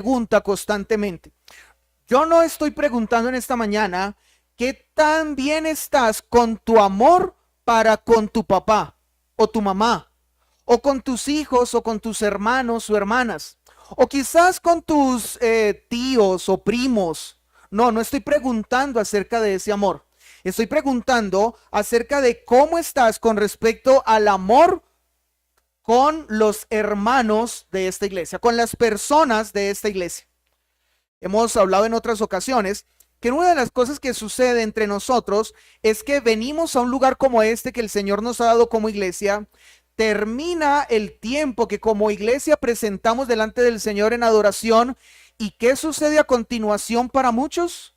pregunta constantemente. Yo no estoy preguntando en esta mañana qué tan bien estás con tu amor para con tu papá o tu mamá, o con tus hijos o con tus hermanos o hermanas, o quizás con tus tíos o primos. No, no estoy preguntando acerca de ese amor. Estoy preguntando acerca de cómo estás con respecto al amor con los hermanos de esta iglesia, con las personas de esta iglesia. Hemos hablado en otras ocasiones que una de las cosas que sucede entre nosotros es que venimos a un lugar como este que el Señor nos ha dado como iglesia, termina el tiempo que como iglesia presentamos delante del Señor en adoración, ¿y qué sucede a continuación para muchos?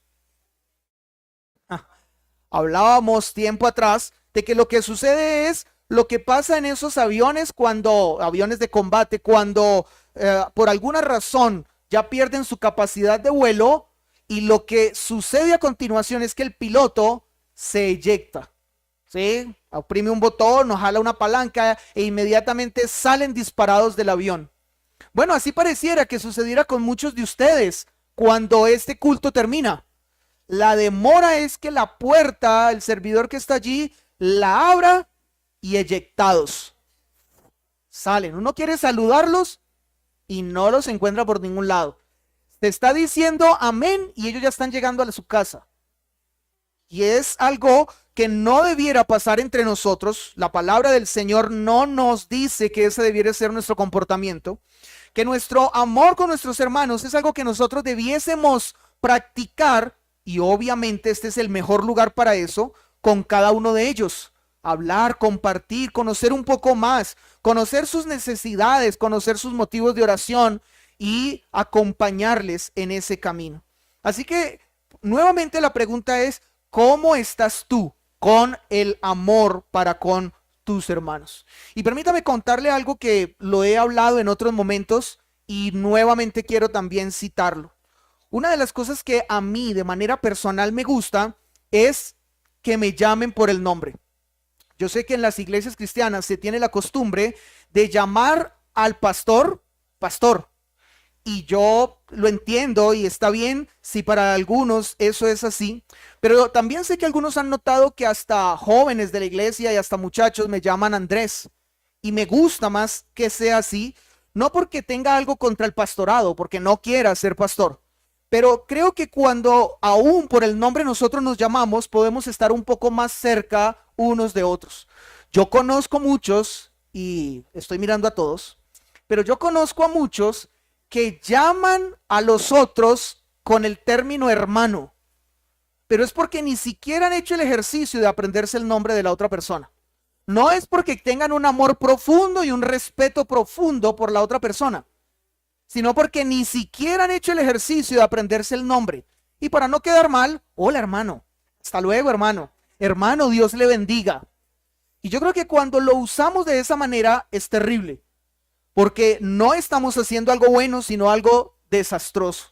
Hablábamos tiempo atrás de que lo que sucede es lo que pasa en esos aviones cuando, aviones de combate, cuando por alguna razón ya pierden su capacidad de vuelo, y lo que sucede a continuación es que el piloto se eyecta, ¿sí? Oprime un botón o jala una palanca e inmediatamente salen disparados del avión. Bueno, así pareciera que sucediera con muchos de ustedes cuando este culto termina. La demora es que la puerta, el servidor que está allí, la abra y eyectados. Salen. Uno quiere saludarlos y no los encuentra por ningún lado. Te está diciendo amén y ellos ya están llegando a su casa. Y es algo que no debiera pasar entre nosotros. La palabra del Señor no nos dice que ese debiera ser nuestro comportamiento. Que nuestro amor con nuestros hermanos es algo que nosotros debiésemos practicar, y obviamente este es el mejor lugar para eso, con cada uno de ellos. Hablar, compartir, conocer un poco más, conocer sus necesidades, conocer sus motivos de oración y acompañarles en ese camino. Así que nuevamente la pregunta es, ¿cómo estás tú con el amor para con tus hermanos? Y permítame contarle algo que lo he hablado en otros momentos y nuevamente quiero también citarlo. Una de las cosas que a mí de manera personal me gusta es que me llamen por el nombre. Yo sé que en las iglesias cristianas se tiene la costumbre de llamar al pastor, pastor. Y yo lo entiendo y está bien si para algunos eso es así, pero también sé que algunos han notado que hasta jóvenes de la iglesia y hasta muchachos me llaman Andrés. Y me gusta más que sea así, no porque tenga algo contra el pastorado, porque no quiera ser pastor, pero creo que cuando aún por el nombre nosotros nos llamamos, podemos estar un poco más cerca unos de otros. Yo conozco muchos, y estoy mirando a todos, pero yo conozco a muchos que llaman a los otros con el término hermano, pero es porque ni siquiera han hecho el ejercicio de aprenderse el nombre de la otra persona. No es porque tengan un amor profundo y un respeto profundo por la otra persona, sino porque ni siquiera han hecho el ejercicio de aprenderse el nombre. Y para no quedar mal, hola hermano, hasta luego hermano, hermano, Dios le bendiga. Y yo creo que cuando lo usamos de esa manera es terrible, porque no estamos haciendo algo bueno, sino algo desastroso.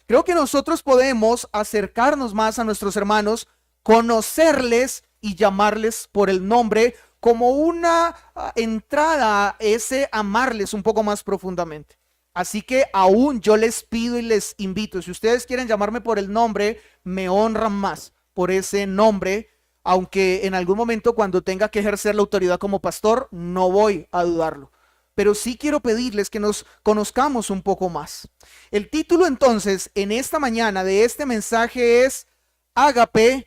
Creo que nosotros podemos acercarnos más a nuestros hermanos, conocerles y llamarles por el nombre como una entrada a ese amarles un poco más profundamente. Así que aún yo les pido y les invito, si ustedes quieren llamarme por el nombre, me honran más por ese nombre, aunque en algún momento cuando tenga que ejercer la autoridad como pastor, no voy a dudarlo. Pero sí quiero pedirles que nos conozcamos un poco más. El título entonces en esta mañana de este mensaje es Ágape,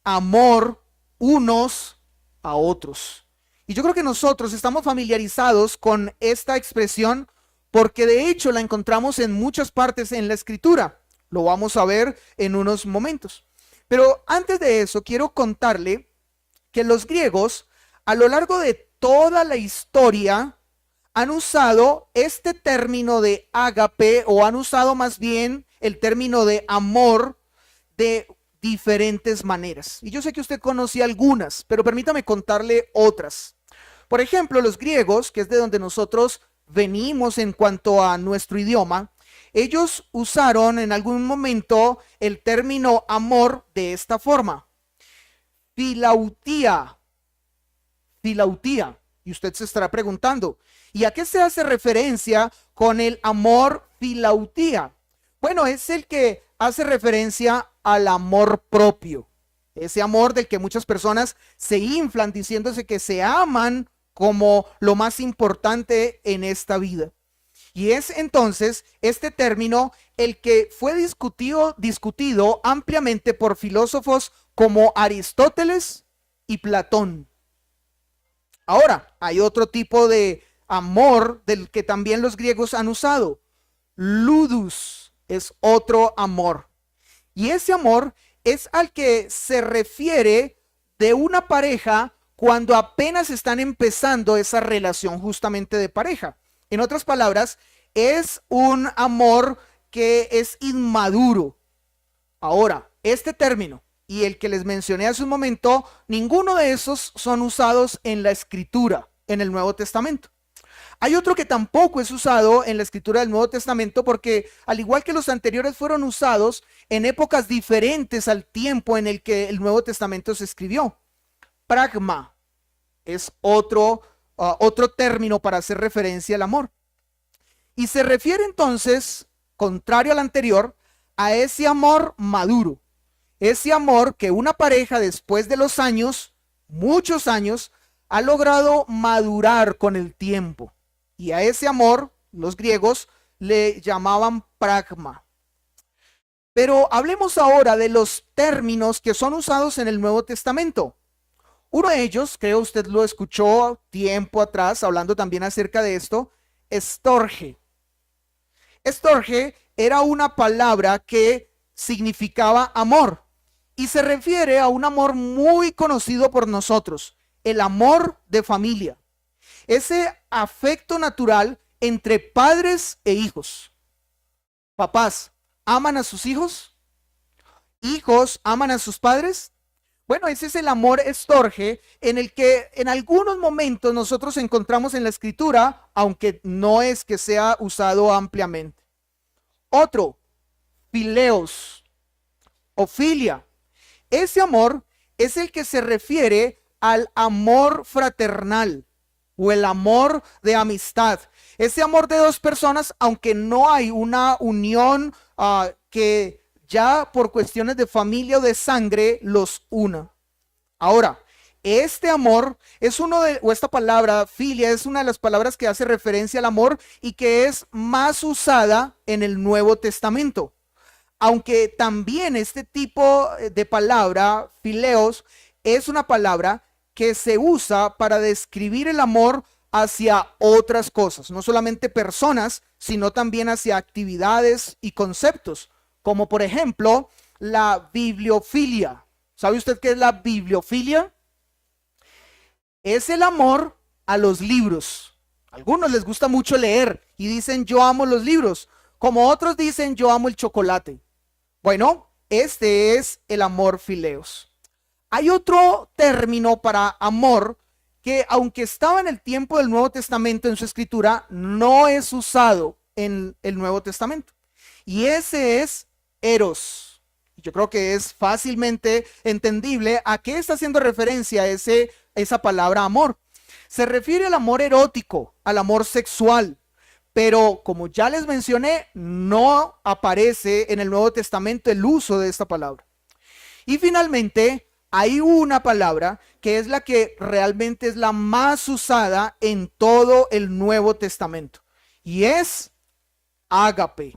amor unos a otros. Y yo creo que nosotros estamos familiarizados con esta expresión porque de hecho la encontramos en muchas partes en la escritura. Lo vamos a ver en unos momentos. Pero antes de eso quiero contarle que los griegos a lo largo de toda la historia han usado este término de ágape, o han usado más bien el término de amor de diferentes maneras. Y yo sé que usted conoce algunas, pero permítame contarle otras. Por ejemplo, los griegos, que es de donde nosotros venimos en cuanto a nuestro idioma, ellos usaron en algún momento el término amor de esta forma: filautía, filautía. Y usted se estará preguntando, ¿y a qué se hace referencia con el amor filautía. Bueno, es el que hace referencia al amor propio. Ese amor del que muchas personas se inflan diciéndose que se aman como lo más importante en esta vida. Y es entonces este término el que fue discutido ampliamente por filósofos como Aristóteles y Platón. Ahora, hay otro tipo de amor del que también los griegos han usado. Ludus es otro amor. Y ese amor es al que se refiere de una pareja cuando apenas están empezando esa relación justamente de pareja. En otras palabras, es un amor que es inmaduro. Ahora, este término y el que les mencioné hace un momento, ninguno de esos son usados en la escritura, en el Nuevo Testamento. Hay otro que tampoco es usado en la escritura del Nuevo Testamento porque, al igual que los anteriores, fueron usados en épocas diferentes al tiempo en el que el Nuevo Testamento se escribió. Pragma es otro término para hacer referencia al amor. Y se refiere entonces, contrario al anterior, a ese amor maduro. Ese amor que una pareja después de los años, muchos años, ha logrado madurar con el tiempo. Y a ese amor, los griegos le llamaban pragma. Pero hablemos ahora de los términos que son usados en el Nuevo Testamento. Uno de ellos, creo usted lo escuchó tiempo atrás, hablando también acerca de esto, estorge. Estorge era una palabra que significaba amor y se refiere a un amor muy conocido por nosotros, el amor de familia. Ese afecto natural entre padres e hijos. Papás, ¿aman a sus hijos? ¿Hijos aman a sus padres? Bueno, ese es el amor estorge en el que en algunos momentos nosotros encontramos en la escritura, aunque no es que sea usado ampliamente. Otro, fileos o filia. Ese amor es el que se refiere al amor fraternal o el amor de amistad. Ese amor de dos personas, aunque no hay una unión que ya por cuestiones de familia o de sangre los una. Ahora, este amor es esta palabra filia es una de las palabras que hace referencia al amor y que es más usada en el Nuevo Testamento. Aunque también este tipo de palabra, fileos, es una palabra que se usa para describir el amor hacia otras cosas, no solamente personas, sino también hacia actividades y conceptos, como por ejemplo la bibliofilia. ¿Sabe usted qué es la bibliofilia? Es el amor a los libros. A algunos les gusta mucho leer y dicen yo amo los libros, como otros dicen yo amo el chocolate. Bueno, este es el amor fileos. Hay otro término para amor que, aunque estaba en el tiempo del Nuevo Testamento en su escritura, no es usado en el Nuevo Testamento. Y ese es eros. Yo creo que es fácilmente entendible a qué está haciendo referencia esa palabra amor. Se refiere al amor erótico, al amor sexual, pero como ya les mencioné, no aparece en el Nuevo Testamento el uso de esta palabra. Y finalmente, hay una palabra que es la que realmente es la más usada en todo el Nuevo Testamento, y es ágape.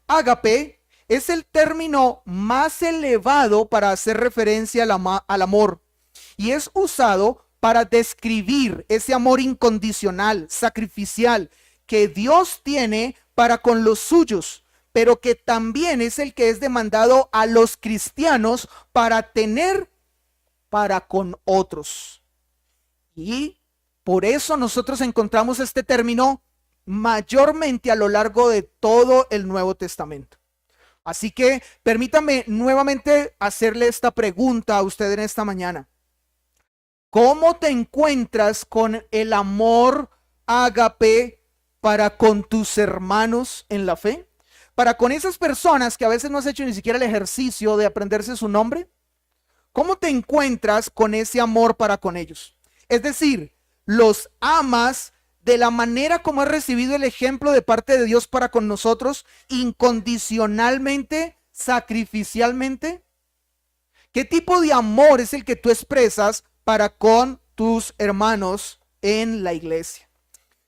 Ágape es el término más elevado para hacer referencia al amor, y es usado para describir ese amor incondicional, sacrificial, que Dios tiene para con los suyos, pero que también es el que es demandado a los cristianos para tener para con otros. Y por eso nosotros encontramos este término mayormente a lo largo de todo el Nuevo Testamento. Así que permítame nuevamente hacerle esta pregunta a usted en esta mañana. ¿Cómo te encuentras con el amor ágape para con tus hermanos en la fe? Para con esas personas que a veces no has hecho ni siquiera el ejercicio de aprenderse su nombre. ¿Cómo te encuentras con ese amor para con ellos? Es decir, ¿los amas de la manera como has recibido el ejemplo de parte de Dios para con nosotros, incondicionalmente, sacrificialmente? ¿Qué tipo de amor es el que tú expresas para con tus hermanos en la iglesia?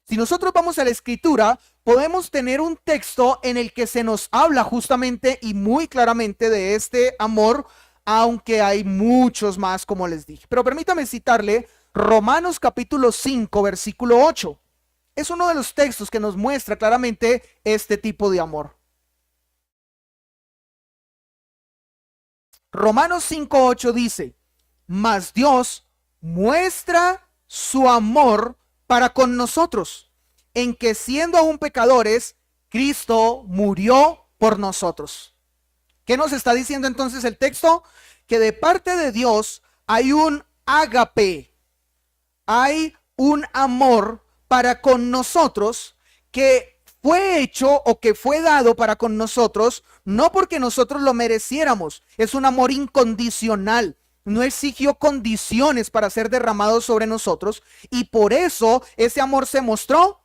Si nosotros vamos a la escritura, podemos tener un texto en el que se nos habla justamente y muy claramente de este amor, aunque hay muchos más, como les dije. Pero permítame citarle Romanos capítulo 5, versículo 8. Es uno de los textos que nos muestra claramente este tipo de amor. Romanos 5:8 dice: mas Dios muestra su amor para con nosotros, en que siendo aún pecadores, Cristo murió por nosotros. ¿Qué nos está diciendo entonces el texto? Que de parte de Dios hay un ágape, hay un amor para con nosotros que fue hecho o que fue dado para con nosotros, no porque nosotros lo mereciéramos. Es un amor incondicional. No exigió condiciones para ser derramado sobre nosotros, y por eso ese amor se mostró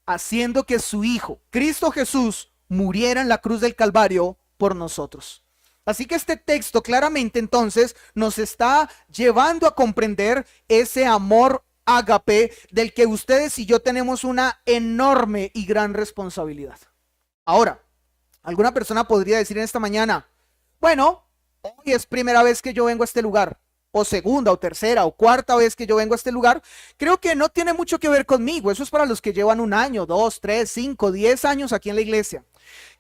haciendo que su Hijo, Cristo Jesús, muriera en la cruz del Calvario por nosotros. Así que este texto claramente entonces nos está llevando a comprender ese amor ágape del que ustedes y yo tenemos una enorme y gran responsabilidad. Ahora, alguna persona podría decir en esta mañana: bueno, hoy es primera vez que yo vengo a este lugar, o segunda, o tercera, o cuarta vez que yo vengo a este lugar. Creo que no tiene mucho que ver conmigo. Eso es para los que llevan 1 año, 2, 3, 5, 10 años aquí en la iglesia.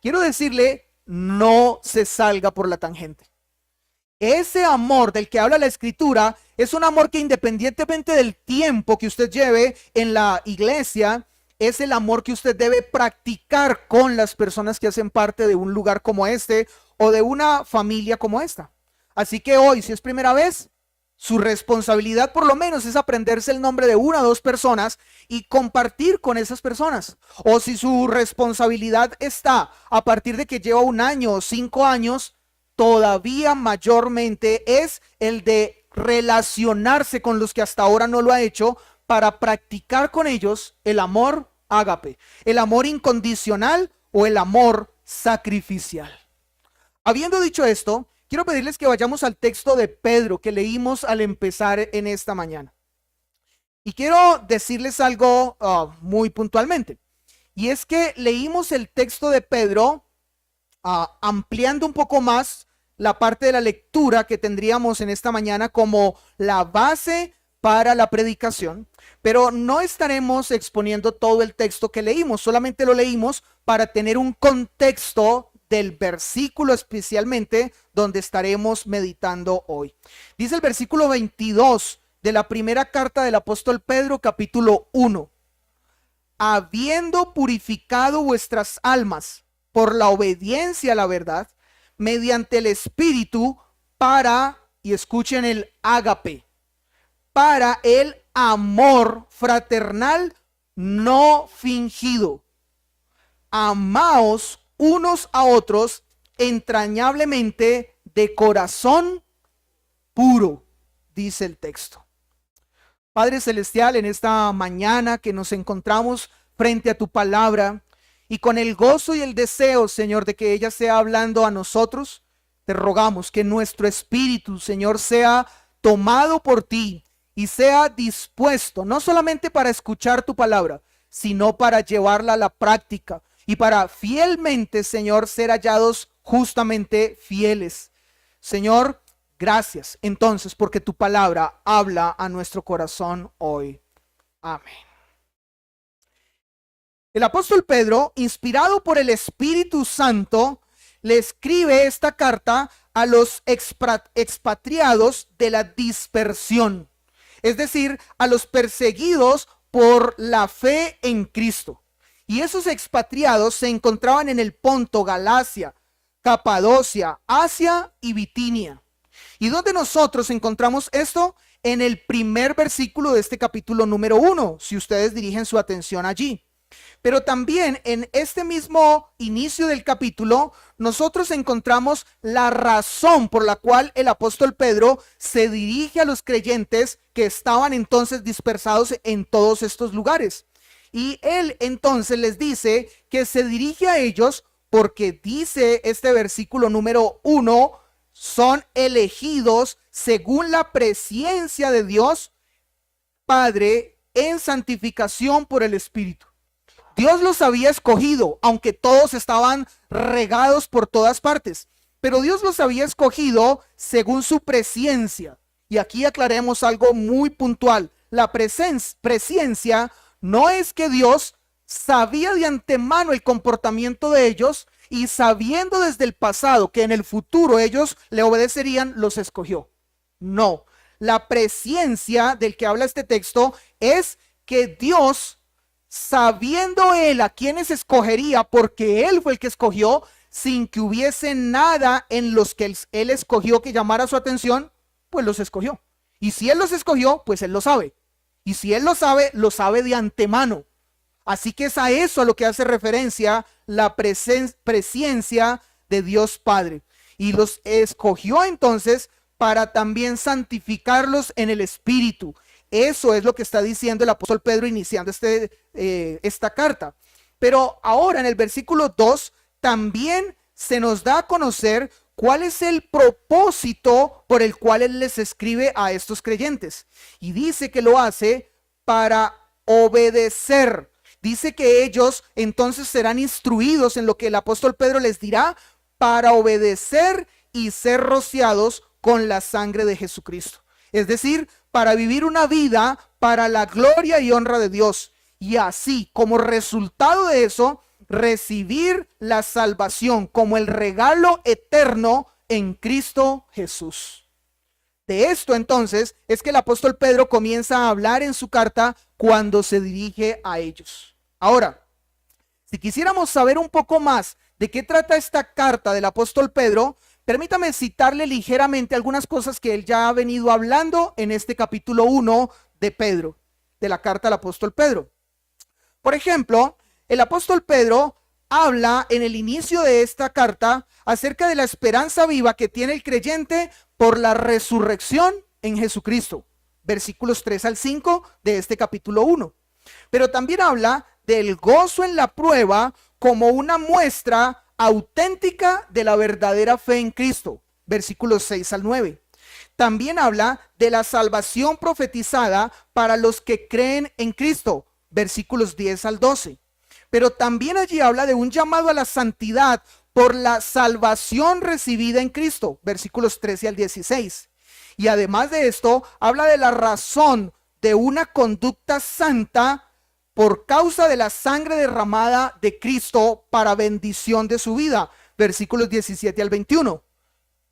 Quiero decirle, no se salga por la tangente. Ese amor del que habla la escritura es un amor que, independientemente del tiempo que usted lleve en la iglesia, es el amor que usted debe practicar con las personas que hacen parte de un lugar como este o de una familia como esta. Así que hoy, si es primera vez, su responsabilidad por lo menos es aprenderse el nombre de 1 o 2 personas y compartir con esas personas. O si su responsabilidad está a partir de que lleva 1 año o 5 años, todavía mayormente es el de relacionarse con los que hasta ahora no lo ha hecho, para practicar con ellos el amor ágape, el amor incondicional o el amor sacrificial. Habiendo dicho esto, quiero pedirles que vayamos al texto de Pedro que leímos al empezar en esta mañana. Y quiero decirles algo muy puntualmente. Y es que leímos el texto de Pedro ampliando un poco más la parte de la lectura que tendríamos en esta mañana como la base para la predicación, pero no estaremos exponiendo todo el texto que leímos, solamente lo leímos para tener un contexto del versículo especialmente donde estaremos meditando hoy. Dice el versículo 22 de la primera carta del apóstol Pedro, capítulo 1: habiendo purificado vuestras almas por la obediencia a la verdad, mediante el Espíritu, para, y escuchen el ágape, para el amor fraternal no fingido. Amaos unos a otros entrañablemente de corazón puro, dice el texto. Padre Celestial, en esta mañana que nos encontramos frente a tu palabra, y con el gozo y el deseo, Señor, de que ella sea hablando a nosotros, te rogamos que nuestro espíritu, Señor, sea tomado por ti y sea dispuesto no solamente para escuchar tu palabra, sino para llevarla a la práctica y para fielmente, Señor, ser hallados justamente fieles. Señor, gracias entonces porque tu palabra habla a nuestro corazón hoy. Amén. El apóstol Pedro, inspirado por el Espíritu Santo, le escribe esta carta a los expatriados de la dispersión, es decir, a los perseguidos por la fe en Cristo. Y esos expatriados se encontraban en el Ponto, Galacia, Capadocia, Asia y Bitinia. ¿Y dónde nosotros encontramos esto? En el primer versículo de este capítulo número 1, si ustedes dirigen su atención allí. Pero también en este mismo inicio del capítulo, nosotros encontramos la razón por la cual el apóstol Pedro se dirige a los creyentes que estaban entonces dispersados en todos estos lugares. Y él entonces les dice que se dirige a ellos porque dice este versículo número 1, son elegidos según la presciencia de Dios Padre en santificación por el Espíritu. Dios los había escogido, aunque todos estaban regados por todas partes, pero Dios los había escogido según su presciencia. Y aquí aclaremos algo muy puntual. La presciencia no es que Dios sabía de antemano el comportamiento de ellos y sabiendo desde el pasado que en el futuro ellos le obedecerían, los escogió. No, la presciencia del que habla este texto es que Dios, sabiendo él a quienes escogería, porque él fue el que escogió, sin que hubiese nada en los que él escogió que llamara su atención, pues los escogió. Y si él los escogió, pues él lo sabe. Y si él lo sabe de antemano. Así que es a eso a lo que hace referencia la presciencia de Dios Padre. Y los escogió entonces para también santificarlos en el Espíritu. Eso es lo que está diciendo el apóstol Pedro iniciando esta carta. Pero ahora en el versículo 2 también se nos da a conocer cuál es el propósito por el cual él les escribe a estos creyentes. Y dice que lo hace para obedecer. Dice que ellos entonces serán instruidos en lo que el apóstol Pedro les dirá para obedecer y ser rociados con la sangre de Jesucristo. Es decir, para vivir una vida para la gloria y honra de Dios. Y así, como resultado de eso, recibir la salvación como el regalo eterno en Cristo Jesús. De esto entonces es que el apóstol Pedro comienza a hablar en su carta cuando se dirige a ellos. Ahora, si quisiéramos saber un poco más de qué trata esta carta del apóstol Pedro, permítame citarle ligeramente algunas cosas que él ya ha venido hablando en este capítulo 1 de Pedro, de la carta al apóstol Pedro. Por ejemplo, el apóstol Pedro habla en el inicio de esta carta acerca de la esperanza viva que tiene el creyente por la resurrección en Jesucristo. Versículos 3 al 5 de este capítulo 1. Pero también habla del gozo en la prueba como una muestra auténtica de la verdadera fe en Cristo. Versículos 6 al 9. También habla de la salvación profetizada para los que creen en Cristo. Versículos 10 al 12. Pero también allí habla de un llamado a la santidad por la salvación recibida en Cristo, versículos 13 al 16. Y además de esto, habla de la razón de una conducta santa por causa de la sangre derramada de Cristo para bendición de su vida, versículos 17 al 21.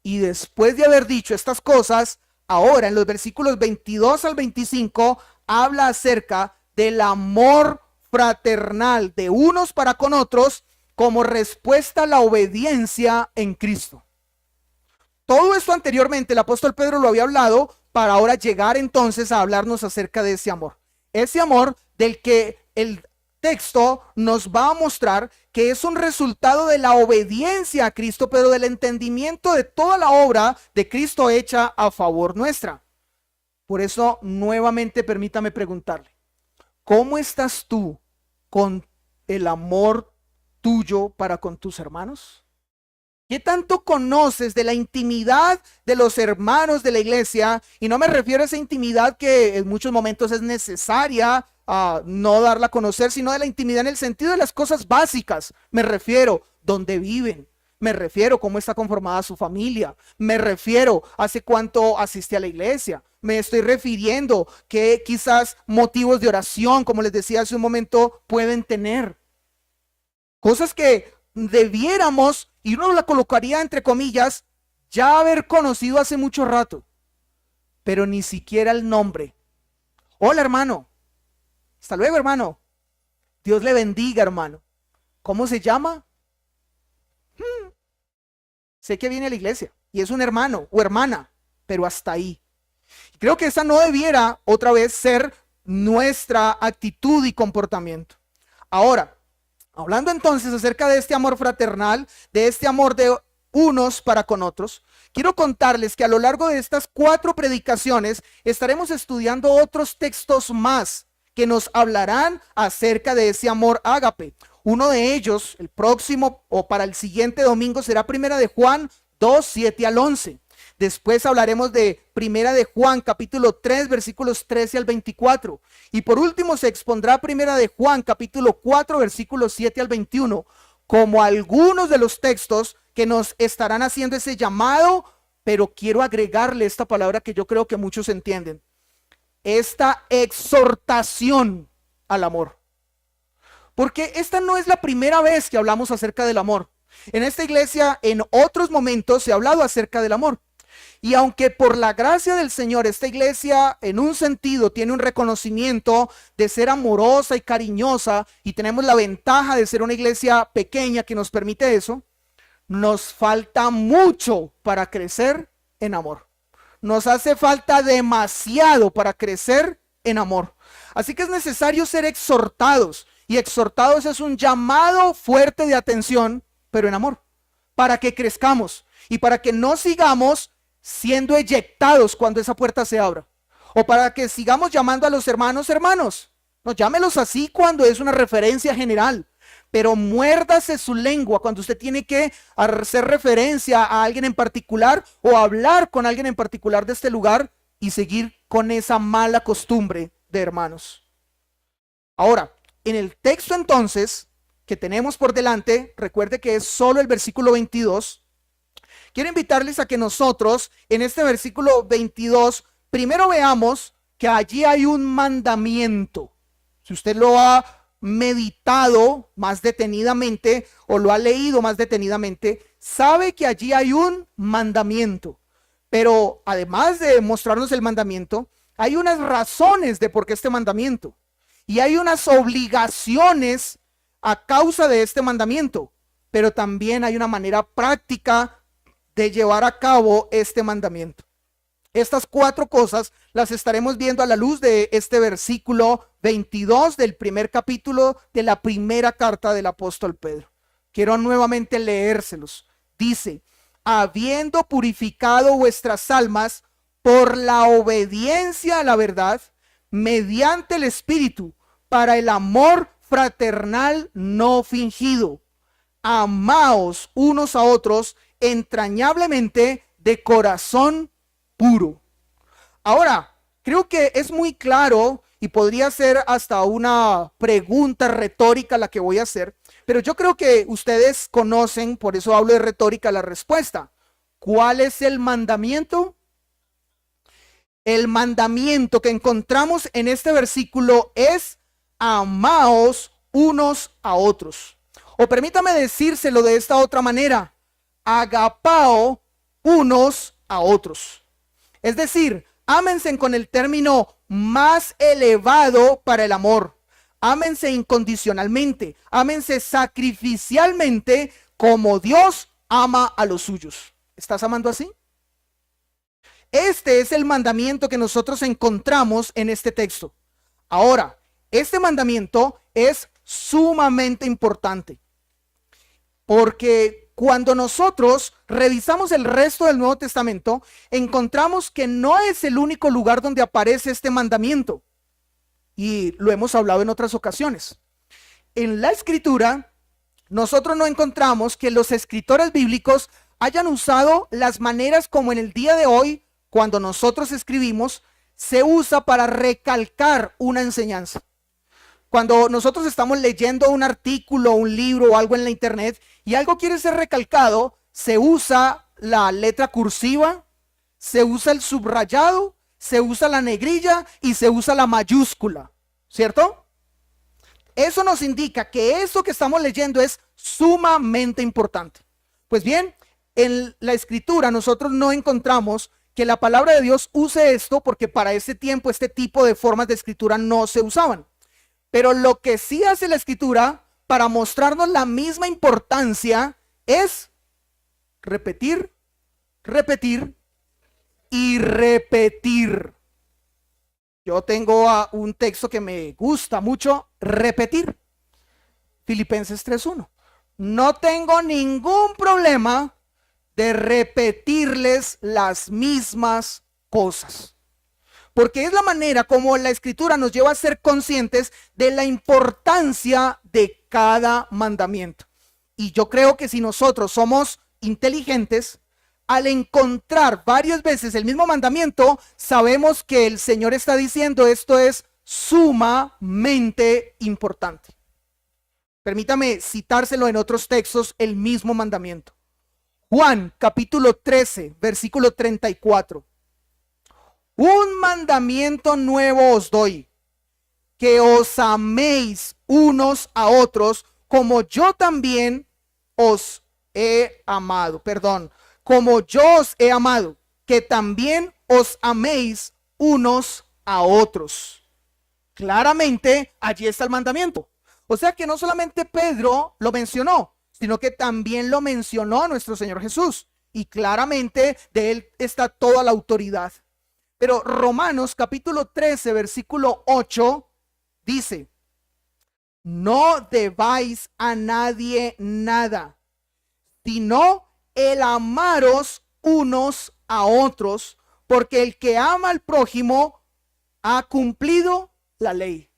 Y después de haber dicho estas cosas, ahora en los versículos 22 al 25, habla acerca del amor fraternal de unos para con otros como respuesta a la obediencia en Cristo. Todo esto anteriormente el apóstol Pedro lo había hablado para ahora llegar entonces a hablarnos acerca de ese amor. Ese amor del que el texto nos va a mostrar que es un resultado de la obediencia a Cristo, pero del entendimiento de toda la obra de Cristo hecha a favor nuestra. Por eso, nuevamente permítame preguntarle, ¿cómo estás tú con el amor tuyo para con tus hermanos? ¿Qué tanto conoces de la intimidad de los hermanos de la iglesia? Y no me refiero a esa intimidad que en muchos momentos es necesaria no darla a conocer, sino de la intimidad en el sentido de las cosas básicas. Me refiero dónde viven, me refiero cómo está conformada su familia, me refiero hace cuánto asiste a la iglesia, me estoy refiriendo que quizás motivos de oración, como les decía hace un momento, pueden tener. Cosas que debiéramos, y uno la colocaría entre comillas, ya haber conocido hace mucho rato, pero ni siquiera el nombre. Hola, hermano. Hasta luego, hermano. Dios le bendiga, hermano. ¿Cómo se llama? Sé que viene a la iglesia y es un hermano o hermana, pero hasta ahí. Creo que esa no debiera otra vez ser nuestra actitud y comportamiento. Ahora, hablando entonces acerca de este amor fraternal, de este amor de unos para con otros, quiero contarles que a lo largo de estas 4 predicaciones estaremos estudiando otros textos más que nos hablarán acerca de ese amor ágape. Uno de ellos, el próximo o para el siguiente domingo, será Primera de Juan 2, 7 al 11. Después hablaremos de Primera de Juan, capítulo 3, versículos 13 al 24. Y por último se expondrá Primera de Juan, capítulo 4, versículos 7 al 21, como algunos de los textos que nos estarán haciendo ese llamado, pero quiero agregarle esta palabra que yo creo que muchos entienden. Esta exhortación al amor. Porque esta no es la primera vez que hablamos acerca del amor. En esta iglesia, en otros momentos, se ha hablado acerca del amor. Y aunque por la gracia del Señor esta iglesia en un sentido tiene un reconocimiento de ser amorosa y cariñosa y tenemos la ventaja de ser una iglesia pequeña que nos permite eso, nos falta mucho para crecer en amor. Nos hace falta demasiado para crecer en amor. Así que es necesario ser exhortados, y exhortados es un llamado fuerte de atención, pero en amor, para que crezcamos y para que no sigamos siendo eyectados cuando esa puerta se abra, o para que sigamos llamando a los hermanos hermanos. No, llámelos así cuando es una referencia general, pero muérdase su lengua cuando usted tiene que hacer referencia a alguien en particular o hablar con alguien en particular de este lugar y seguir con esa mala costumbre de hermanos. Ahora, en el texto entonces que tenemos por delante, recuerde que es solo el versículo 22. Quiero invitarles a que nosotros en este versículo 22 primero veamos que allí hay un mandamiento. Si usted lo ha meditado más detenidamente o lo ha leído más detenidamente, sabe que allí hay un mandamiento. Pero además de mostrarnos el mandamiento, hay unas razones de por qué este mandamiento. Y hay unas obligaciones a causa de este mandamiento. Pero también hay una manera práctica de llevar a cabo este mandamiento. Estas cuatro cosas las estaremos viendo a la luz de este versículo 22 del primer capítulo de la primera carta del apóstol Pedro. Quiero nuevamente leérselos. Dice: habiendo purificado vuestras almas por la obediencia a la verdad, mediante el Espíritu, para el amor fraternal no fingido. Amaos unos a otros entrañablemente de corazón puro. Ahora, creo que es muy claro y podría ser hasta una pregunta retórica la que voy a hacer, pero yo creo que ustedes conocen, por eso hablo de retórica, la respuesta. ¿Cuál es el mandamiento? El mandamiento que encontramos en este versículo es: amaos unos a otros. O permítame decírselo de esta otra manera: agapao unos a otros. Es decir, ámense con el término más elevado para el amor. Ámense incondicionalmente, ámense sacrificialmente como Dios ama a los suyos. ¿Estás amando así? Este es el mandamiento que nosotros encontramos en este texto. Ahora, este mandamiento es sumamente importante, porque cuando nosotros revisamos el resto del Nuevo Testamento, encontramos que no es el único lugar donde aparece este mandamiento. Y lo hemos hablado en otras ocasiones. En la Escritura, nosotros no encontramos que los escritores bíblicos hayan usado las maneras como en el día de hoy, cuando nosotros escribimos, se usa para recalcar una enseñanza. Cuando nosotros estamos leyendo un artículo, un libro o algo en la internet y algo quiere ser recalcado, se usa la letra cursiva, se usa el subrayado, se usa la negrilla y se usa la mayúscula, ¿cierto? Eso nos indica que eso que estamos leyendo es sumamente importante. Pues bien, en la Escritura nosotros no encontramos que la palabra de Dios use esto, porque para ese tiempo este tipo de formas de escritura no se usaban. Pero lo que sí hace la Escritura para mostrarnos la misma importancia es repetir, repetir y repetir. Yo tengo un texto que me gusta mucho repetir. Filipenses 3:1. No tengo ningún problema de repetirles las mismas cosas. porque es la manera como la Escritura nos lleva a ser conscientes de la importancia de cada mandamiento. Y yo creo que si nosotros somos inteligentes, al encontrar varias veces el mismo mandamiento, sabemos que el Señor está diciendo esto es sumamente importante. Permítame citárselo en otros textos, el mismo mandamiento. Juan capítulo 13, versículo 34. Un mandamiento nuevo os doy, que os améis unos a otros como yo también os he amado. Como yo os he amado, que también os améis unos a otros. Claramente, allí está el mandamiento. O sea que no solamente Pedro lo mencionó, sino que también lo mencionó nuestro Señor Jesús. Y claramente de él está toda la autoridad. Pero Romanos capítulo 13, versículo 8, dice: no debáis a nadie nada, sino el amaros unos a otros, porque el que ama al prójimo ha cumplido la ley.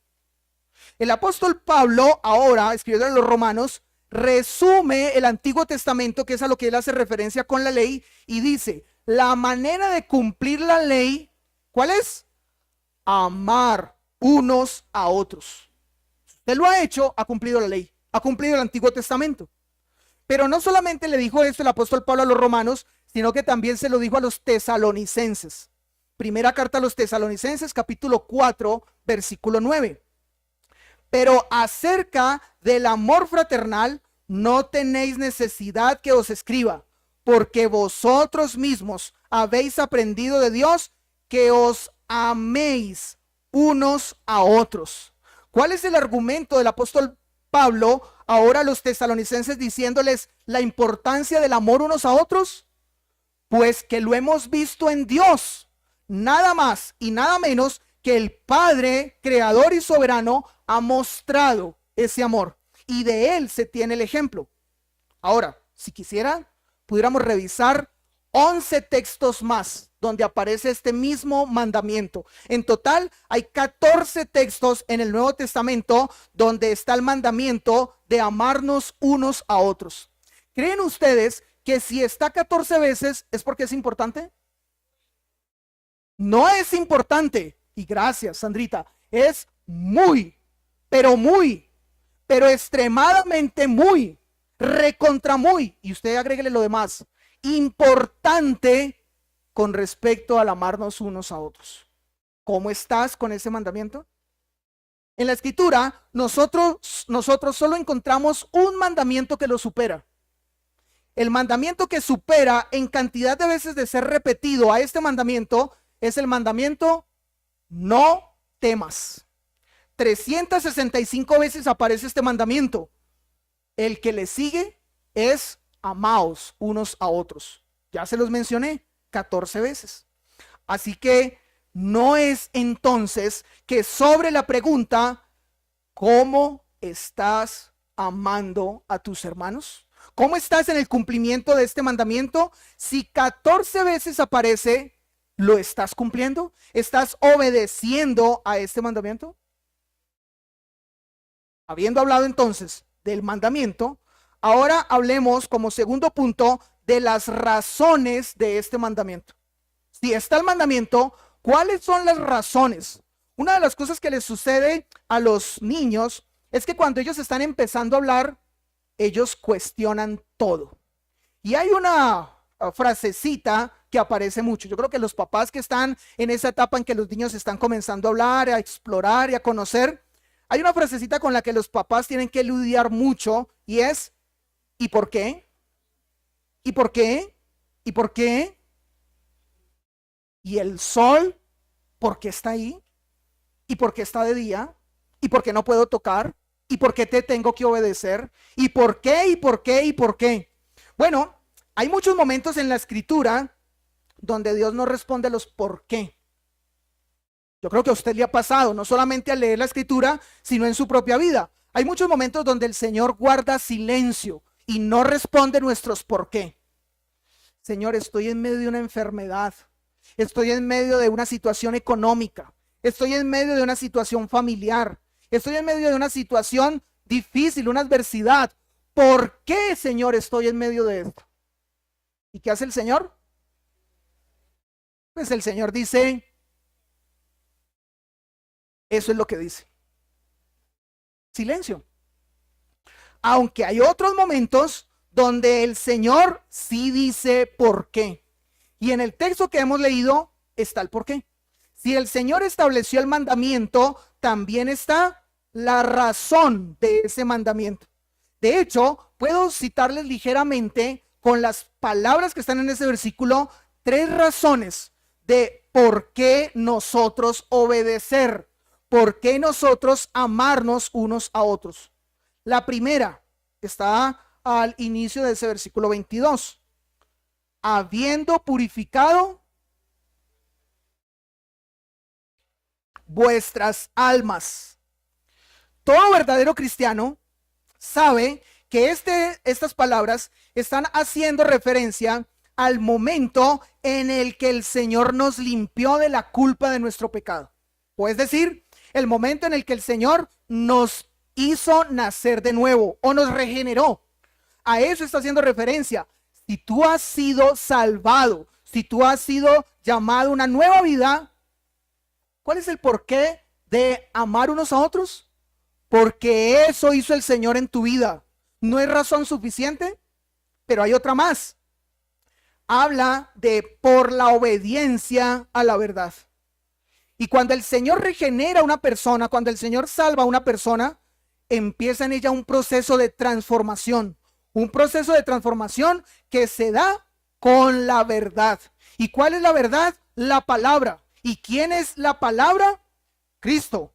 El apóstol Pablo, ahora escribiendo en los Romanos, resume el Antiguo Testamento, que es a lo que él hace referencia con la ley, y dice: la manera de cumplir la ley, ¿cuál es? Amar unos a otros. Usted lo ha hecho, ha cumplido la ley, ha cumplido el Antiguo Testamento. Pero no solamente le dijo esto el apóstol Pablo a los romanos, sino que también se lo dijo a los tesalonicenses. Primera carta a los tesalonicenses, capítulo 4, versículo 9. Pero acerca del amor fraternal, no tenéis necesidad que os escriba, porque vosotros mismos habéis aprendido de Dios que os améis unos a otros. ¿Cuál es el argumento del apóstol Pablo ahora a los tesalonicenses diciéndoles la importancia del amor unos a otros? Pues que lo hemos visto en Dios, nada más y nada menos que el Padre creador y soberano ha mostrado ese amor y de él se tiene el ejemplo. Ahora, si quisiera, pudiéramos revisar 11 textos más donde aparece este mismo mandamiento. En total hay 14 textos en el Nuevo Testamento donde está el mandamiento de amarnos unos a otros. ¿Creen ustedes que si está 14 veces es porque es importante? No es importante. Y gracias, Sandrita. Es muy, pero extremadamente muy, recontra muy, y usted agréguele lo demás, importante con respecto al amarnos unos a otros. ¿Cómo estás con ese mandamiento? En la Escritura, nosotros solo encontramos un mandamiento que lo supera. El mandamiento que supera en cantidad de veces de ser repetido a este mandamiento es el mandamiento no temas. 365 veces aparece este mandamiento. El que le sigue es amaos unos a otros. Ya se los mencioné 14 veces. Así que no es entonces que sobre la pregunta, ¿cómo estás amando a tus hermanos? ¿Cómo estás en el cumplimiento de este mandamiento? Si 14 veces aparece, ¿lo estás cumpliendo? ¿Estás obedeciendo a este mandamiento? Habiendo hablado entonces del mandamiento, ahora hablemos como segundo punto de las razones de este mandamiento. Si está el mandamiento, ¿cuáles son las razones? Una de las cosas que les sucede a los niños es que cuando ellos están empezando a hablar, ellos cuestionan todo. Y hay una frasecita que aparece mucho. Yo creo que los papás que están en esa etapa en que los niños están comenzando a hablar, a explorar y a conocer, hay una frasecita con la que los papás tienen que lidiar mucho y es ¿y por qué? ¿Y por qué? ¿Y por qué? ¿Y el sol? ¿Por qué está ahí? ¿Y por qué está de día? ¿Y por qué no puedo tocar? ¿Y por qué te tengo que obedecer? ¿Y por qué? ¿Y por qué? ¿Y por qué? Bueno, hay muchos momentos en la Escritura donde Dios no responde a los por qué. Yo creo que a usted le ha pasado, no solamente al leer la Escritura, sino en su propia vida. Hay muchos momentos donde el Señor guarda silencio y no responde nuestros por qué. Señor, estoy en medio de una enfermedad. estoy en medio de una situación económica, estoy en medio de una situación familiar, estoy en medio de una situación difícil, una adversidad. ¿Por qué, Señor, estoy en medio de esto? ¿Y qué hace el Señor? Pues el Señor dice, eso es lo que dice. Silencio. Aunque hay otros momentos donde el Señor sí dice por qué. Y en el texto que hemos leído está el por qué. Si el Señor estableció el mandamiento, también está la razón de ese mandamiento. De hecho, puedo citarles ligeramente con las palabras que están en ese versículo 3 razones de por qué nosotros obedecer, por qué nosotros amarnos unos a otros. La primera está al inicio de ese versículo 22. Habiendo purificado vuestras almas. Todo verdadero cristiano sabe que estas palabras están haciendo referencia al momento en el que el Señor nos limpió de la culpa de nuestro pecado. O es decir, el momento en el que el Señor nos hizo nacer de nuevo o nos regeneró. A eso está haciendo referencia. Si tú has sido salvado, si tú has sido llamado a una nueva vida, ¿cuál es el porqué de amar unos a otros? Porque eso hizo el Señor en tu vida. ¿No es razón suficiente? Pero hay otra más. Habla de por la obediencia a la verdad. Y cuando el Señor regenera a una persona, cuando el Señor salva a una persona, empieza en ella un proceso de transformación. Un proceso de transformación que se da con la verdad. ¿Y cuál es la verdad? La palabra. ¿Y quién es la palabra? Cristo.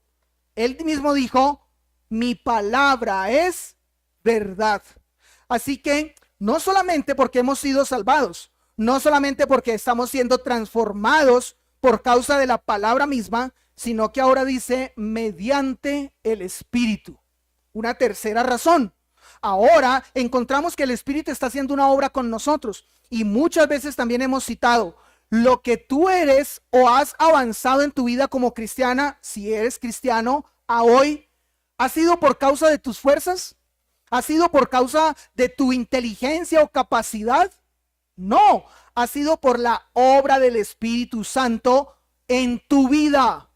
Él mismo dijo, mi palabra es verdad. Así que no solamente porque hemos sido salvados, no solamente porque estamos siendo transformados por causa de la palabra misma, sino que ahora dice mediante el Espíritu. Una tercera razón. Ahora encontramos que el Espíritu está haciendo una obra con nosotros y muchas veces también hemos citado lo que tú eres o has avanzado en tu vida como cristiana, si eres cristiano, a hoy, ¿ha sido por causa de tus fuerzas? ¿Ha sido por causa de tu inteligencia o capacidad? No, ha sido por la obra del Espíritu Santo en tu vida.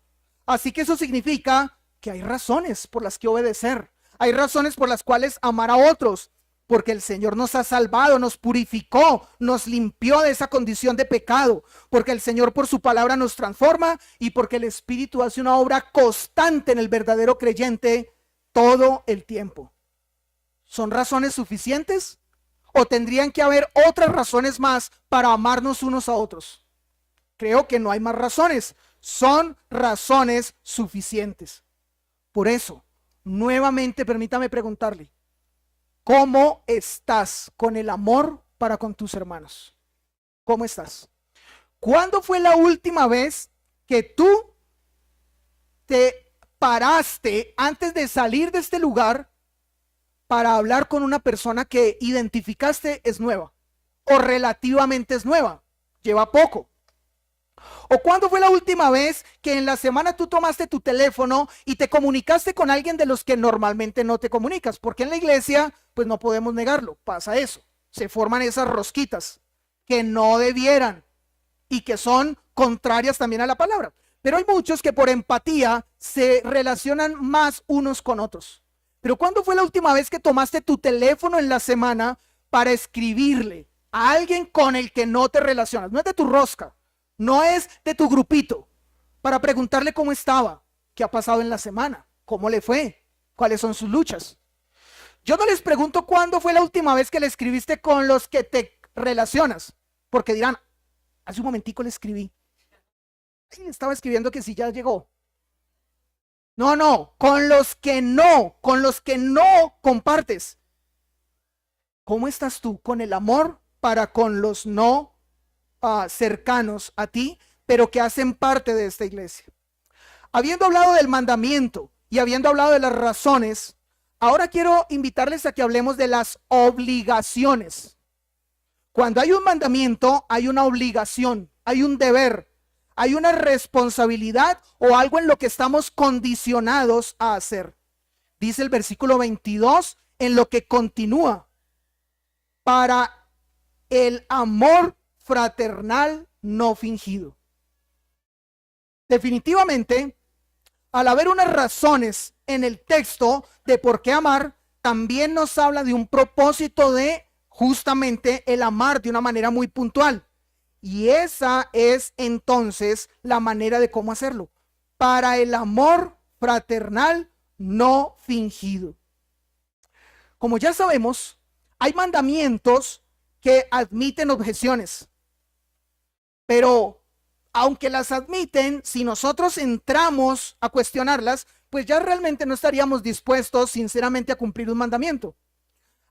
Así que eso significa que hay razones por las que obedecer. Hay razones por las cuales amar a otros, porque el Señor nos ha salvado, nos purificó, nos limpió de esa condición de pecado, porque el Señor por su palabra nos transforma y porque el Espíritu hace una obra constante en el verdadero creyente todo el tiempo. ¿Son razones suficientes? ¿O tendrían que haber otras razones más para amarnos unos a otros? Creo que no hay más razones. Son razones suficientes. Por eso, nuevamente permítame preguntarle, ¿cómo estás con el amor para con tus hermanos? ¿Cómo estás? ¿Cuándo fue la última vez que tú te paraste antes de salir de este lugar para hablar con una persona que identificaste es nueva o relativamente es nueva, lleva poco? ¿O cuándo fue la última vez que en la semana tú tomaste tu teléfono y te comunicaste con alguien de los que normalmente no te comunicas? Porque en la iglesia, pues no podemos negarlo, pasa eso. Se forman esas rosquitas que no debieran y que son contrarias también a la palabra. Pero hay muchos que por empatía se relacionan más unos con otros. Pero ¿cuándo fue la última vez que tomaste tu teléfono en la semana para escribirle a alguien con el que no te relacionas? No es de tu rosca. No es de tu grupito, para preguntarle cómo estaba, qué ha pasado en la semana, cómo le fue, cuáles son sus luchas. Yo no les pregunto cuándo fue la última vez que le escribiste con los que te relacionas, porque dirán, hace un momentico le escribí. Ay, estaba escribiendo que si ya llegó. No, con los que no compartes. ¿Cómo estás tú con el amor para con los no cercanos a ti, pero que hacen parte de esta iglesia? Habiendo hablado del mandamiento y habiendo hablado de las razones, ahora quiero invitarles a que hablemos de las obligaciones. Cuando hay un mandamiento, hay una obligación, hay un deber, Hay una responsabilidad o algo en lo que estamos condicionados a hacer. Dice el versículo 22, en lo que continúa, para el amor fraternal no fingido. Definitivamente, al haber unas razones en el texto de por qué amar, también nos habla de un propósito de justamente el amar de una manera muy puntual. Y esa es entonces la manera de cómo hacerlo. Para el amor fraternal no fingido. Como ya sabemos, hay mandamientos que admiten objeciones. Pero aunque las admiten, si nosotros entramos a cuestionarlas, pues ya realmente no estaríamos dispuestos sinceramente a cumplir un mandamiento.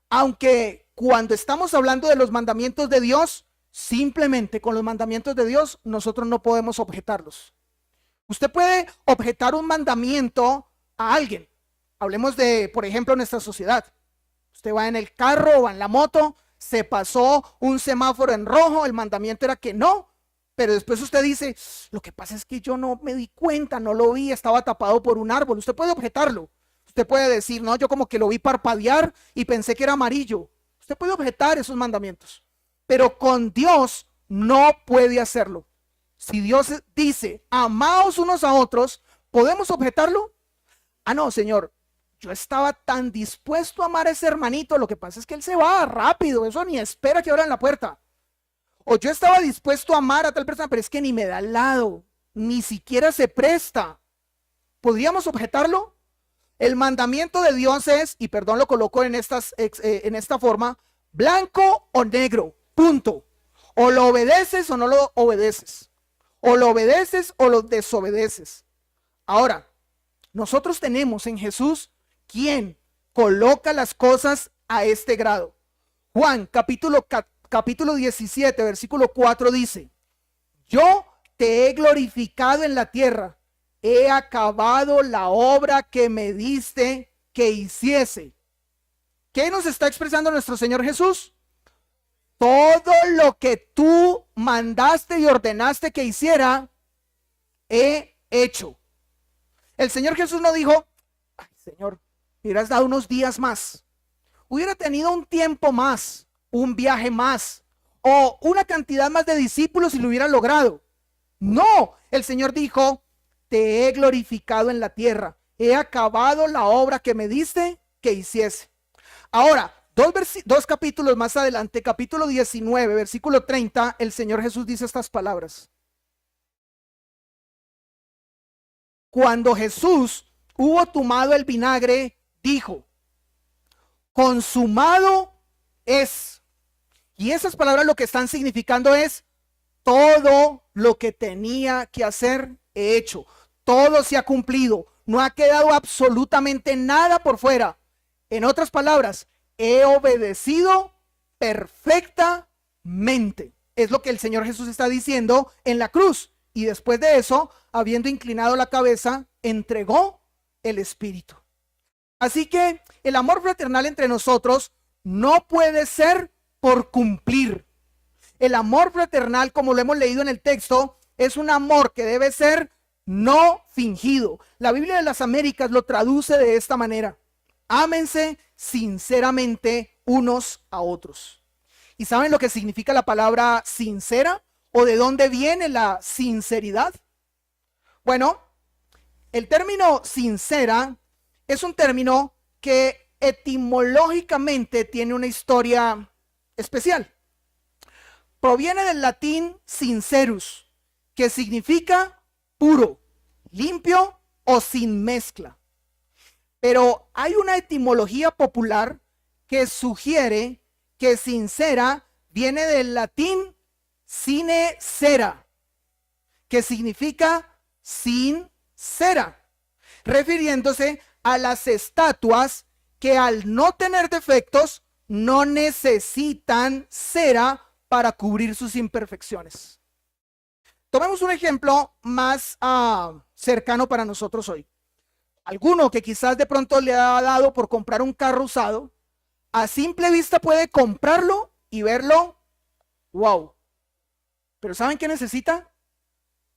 Aunque cuando estamos hablando de los mandamientos de Dios, simplemente con los mandamientos de Dios nosotros no podemos objetarlos. Usted puede objetar un mandamiento a alguien. Hablemos de, por ejemplo, nuestra sociedad. Usted va en el carro o en la moto, se pasó un semáforo en rojo, el mandamiento era que no, pero después usted dice, lo que pasa es que yo no me di cuenta, no lo vi, estaba tapado por un árbol. Usted puede objetarlo. Usted puede decir, no, yo como que lo vi parpadear y pensé que era amarillo. Usted puede objetar esos mandamientos, pero con Dios no puede hacerlo. Si Dios dice, amaos unos a otros, ¿podemos objetarlo? Ah, no, Señor, yo estaba tan dispuesto a amar a ese hermanito, lo que pasa es que él se va rápido, eso ni espera que abran la puerta. O yo estaba dispuesto a amar a tal persona, pero es que ni me da al lado, ni siquiera se presta. ¿Podríamos objetarlo? El mandamiento de Dios es, y perdón lo coloco en esta forma, blanco o negro, punto. O lo obedeces o no lo obedeces. O lo obedeces o lo desobedeces. Ahora, nosotros tenemos en Jesús quien coloca las cosas a este grado. Juan capítulo 17, versículo 4 dice, yo te he glorificado en la tierra, he acabado la obra que me diste que hiciese. ¿Qué nos está expresando nuestro Señor Jesús? Todo lo que tú mandaste y ordenaste que hiciera, he hecho. El Señor Jesús no dijo, ay, Señor, me hubieras dado unos días más, hubiera tenido un tiempo más, un viaje más, o una cantidad más de discípulos y lo hubiera logrado. No, el Señor dijo, te he glorificado en la tierra, he acabado la obra que me diste que hiciese. Ahora, dos capítulos más adelante, capítulo 19, versículo 30, el Señor Jesús dice estas palabras. Cuando Jesús hubo tomado el vinagre, dijo, consumado es. Y esas palabras lo que están significando es, todo lo que tenía que hacer he hecho. Todo se ha cumplido. No ha quedado absolutamente nada por fuera. En otras palabras, he obedecido perfectamente. Es lo que el Señor Jesús está diciendo en la cruz. Y después de eso, habiendo inclinado la cabeza, entregó el Espíritu. Así que el amor fraternal entre nosotros no puede ser por cumplir. El amor fraternal, como lo hemos leído en el texto, es un amor que debe ser no fingido. La Biblia de las Américas lo traduce de esta manera. Ámense sinceramente unos a otros. ¿Y saben lo que significa la palabra sincera? ¿O de dónde viene la sinceridad? Bueno, el término sincera es un término que etimológicamente tiene una historia especial. Proviene del latín sincerus, que significa puro, limpio o sin mezcla. Pero hay una etimología popular que sugiere que sincera viene del latín sine cera, que significa sin cera, refiriéndose a las estatuas que al no tener defectos no necesitan cera para cubrir sus imperfecciones. Tomemos un ejemplo más cercano para nosotros hoy. Alguno que quizás de pronto le ha dado por comprar un carro usado, a simple vista puede comprarlo y verlo, wow. Pero ¿saben qué necesita?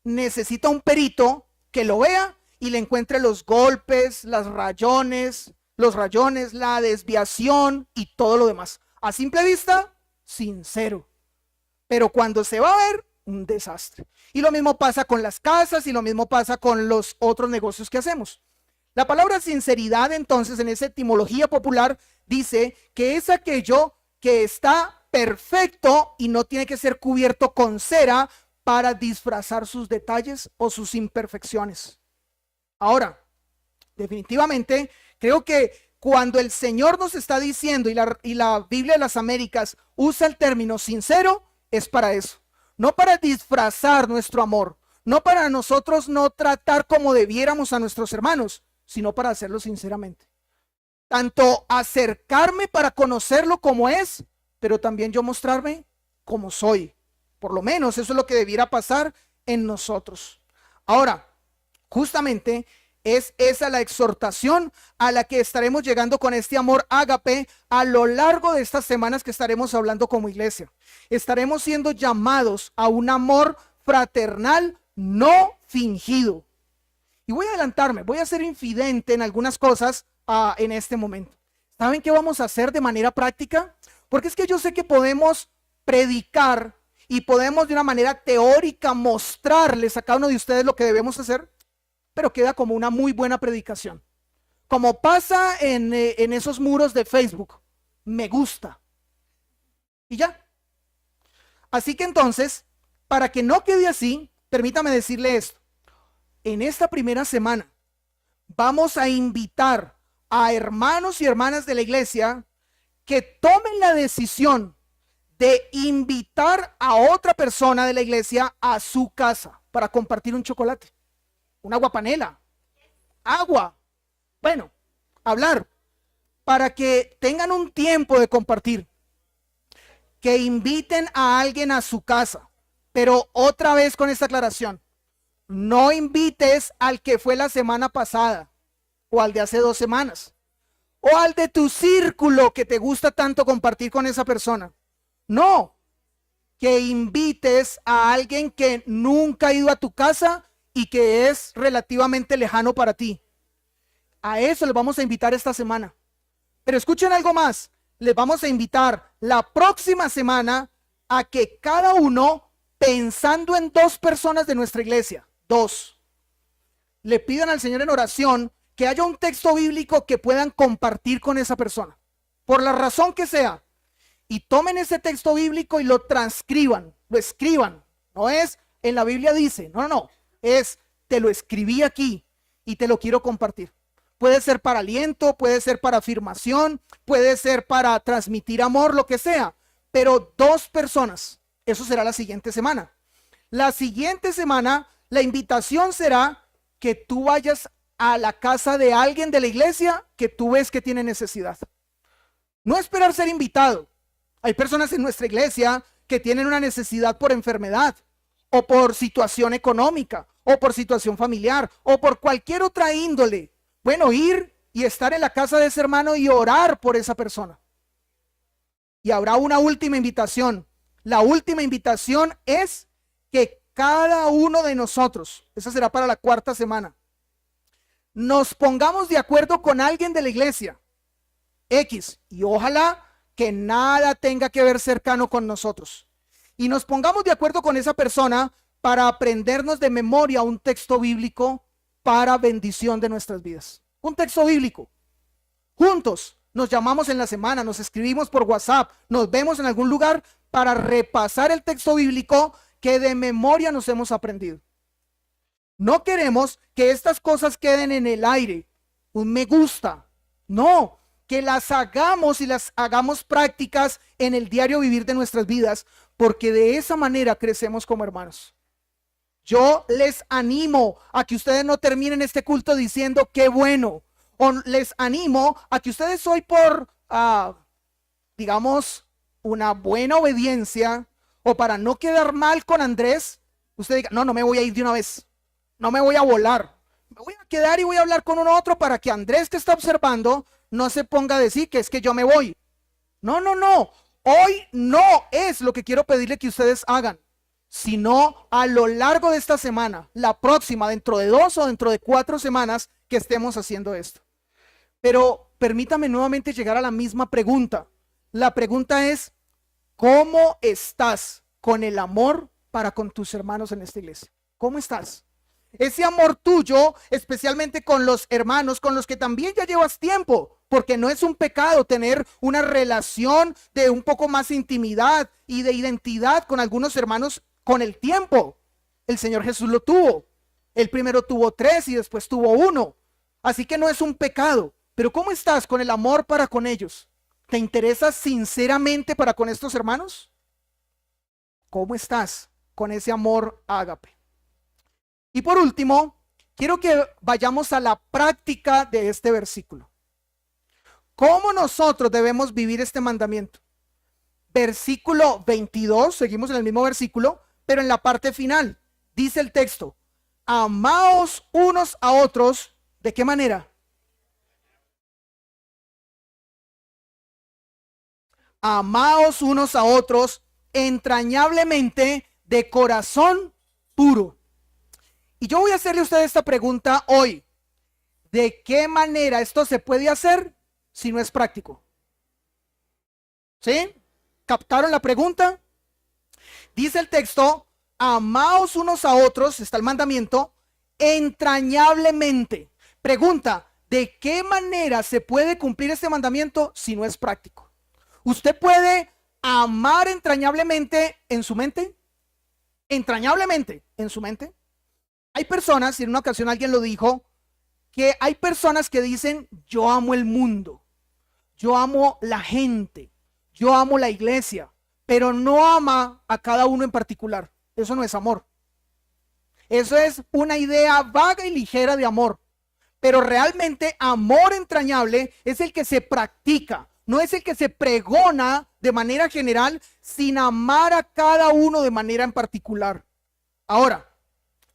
necesita un perito que lo vea y le encuentre los golpes, los rayones, la desviación y todo lo demás. A simple vista, sincero. Pero cuando se va a ver, un desastre. Y lo mismo pasa con las casas y lo mismo pasa con los otros negocios que hacemos. La palabra sinceridad, entonces, en esa etimología popular, dice que es aquello que está perfecto y no tiene que ser cubierto con cera para disfrazar sus detalles o sus imperfecciones. Ahora, definitivamente, creo que cuando el Señor nos está diciendo y la Biblia de las Américas usa el término sincero, es para eso. No para disfrazar nuestro amor, no para nosotros no tratar como debiéramos a nuestros hermanos, sino para hacerlo sinceramente. Tanto acercarme para conocerlo como es, pero también yo mostrarme como soy. Por lo menos eso es lo que debiera pasar en nosotros. Ahora, justamente es esa la exhortación a la que estaremos llegando con este amor ágape a lo largo de estas semanas que estaremos hablando como iglesia. Estaremos siendo llamados a un amor fraternal no fingido. Y voy a adelantarme, voy a ser infidente en algunas cosas en este momento. ¿Saben qué vamos a hacer de manera práctica? Porque es que yo sé que podemos predicar y podemos de una manera teórica mostrarles a cada uno de ustedes lo que debemos hacer, pero queda como una muy buena predicación. Como pasa en esos muros de Facebook, me gusta. Y ya. Así que entonces, para que no quede así, permítame decirle esto. En esta primera semana vamos a invitar a hermanos y hermanas de la iglesia que tomen la decisión de invitar a otra persona de la iglesia a su casa para compartir un chocolate, una aguapanela, agua, bueno, hablar, para que tengan un tiempo de compartir, que inviten a alguien a su casa, pero otra vez con esta aclaración, no invites al que fue la semana pasada o al de hace 2 semanas o al de tu círculo que te gusta tanto compartir con esa persona. No, que invites a alguien que nunca ha ido a tu casa y que es relativamente lejano para ti. A eso les vamos a invitar esta semana. Pero escuchen algo más, les vamos a invitar la próxima semana a que cada uno, pensando en 2 personas de nuestra iglesia, 2, le pidan al Señor en oración que haya un texto bíblico que puedan compartir con esa persona, por la razón que sea, y tomen ese texto bíblico y lo transcriban, lo escriban. No es, en la Biblia dice, no, es, te lo escribí aquí y te lo quiero compartir. Puede ser para aliento, puede ser para afirmación, puede ser para transmitir amor, lo que sea, pero 2 personas, eso será la siguiente semana. La siguiente semana, la invitación será que tú vayas a la casa de alguien de la iglesia que tú ves que tiene necesidad. No esperar ser invitado. Hay personas en nuestra iglesia que tienen una necesidad por enfermedad, o por situación económica, o por situación familiar, o por cualquier otra índole. Bueno, ir y estar en la casa de ese hermano y orar por esa persona. Y habrá una última invitación. La última invitación es que cada uno de nosotros, esa será para la 4ª semana, nos pongamos de acuerdo con alguien de la iglesia X, y ojalá que nada tenga que ver cercano con nosotros, y nos pongamos de acuerdo con esa persona para aprendernos de memoria un texto bíblico para bendición de nuestras vidas. Un texto bíblico. Juntos nos llamamos en la semana, nos escribimos por WhatsApp, nos vemos en algún lugar para repasar el texto bíblico que de memoria nos hemos aprendido. No queremos que estas cosas queden en el aire, un me gusta. No, que las hagamos y las hagamos prácticas en el diario vivir de nuestras vidas, porque de esa manera crecemos como hermanos. Yo les animo a que ustedes no terminen este culto diciendo qué bueno, o les animo a que ustedes hoy por, digamos, una buena obediencia, o para no quedar mal con Andrés, usted diga, no me voy a ir de una vez, no me voy a volar, me voy a quedar y voy a hablar con un otro para que Andrés, que está observando, no se ponga a decir que es que yo me voy. No, hoy no es lo que quiero pedirle que ustedes hagan, sino a lo largo de esta semana, la próxima, dentro de 2 o dentro de 4 semanas que estemos haciendo esto. Pero permítame nuevamente llegar a la misma pregunta. La pregunta es, ¿cómo estás con el amor para con tus hermanos en esta iglesia? ¿Cómo estás? Ese amor tuyo, especialmente con los hermanos con los que también ya llevas tiempo, porque no es un pecado tener una relación de un poco más intimidad y de identidad con algunos hermanos con el tiempo. El Señor Jesús lo tuvo. Él primero tuvo 3 y después tuvo 1. Así que no es un pecado. Pero ¿cómo estás con el amor para con ellos? ¿Te interesas sinceramente para con estos hermanos? ¿Cómo estás con ese amor ágape? Y por último, quiero que vayamos a la práctica de este versículo. ¿Cómo nosotros debemos vivir este mandamiento? Versículo 22, seguimos en el mismo versículo, pero en la parte final, dice el texto, amaos unos a otros, ¿de qué manera? Amaos unos a otros entrañablemente de corazón puro. Y yo voy a hacerle a usted esta pregunta hoy. ¿De qué manera esto se puede hacer si no es práctico? ¿Sí? ¿Captaron la pregunta? Dice el texto, amaos unos a otros, está el mandamiento, entrañablemente. Pregunta, ¿de qué manera se puede cumplir este mandamiento si no es práctico? ¿Usted puede amar entrañablemente en su mente? Entrañablemente en su mente. Hay personas, y en una ocasión alguien lo dijo, que hay personas que dicen, yo amo el mundo, yo amo la gente, yo amo la iglesia, pero no ama a cada uno en particular. Eso no es amor. Eso es una idea vaga y ligera de amor. Pero realmente amor entrañable es el que se practica, no es el que se pregona de manera general sin amar a cada uno de manera en particular. Ahora,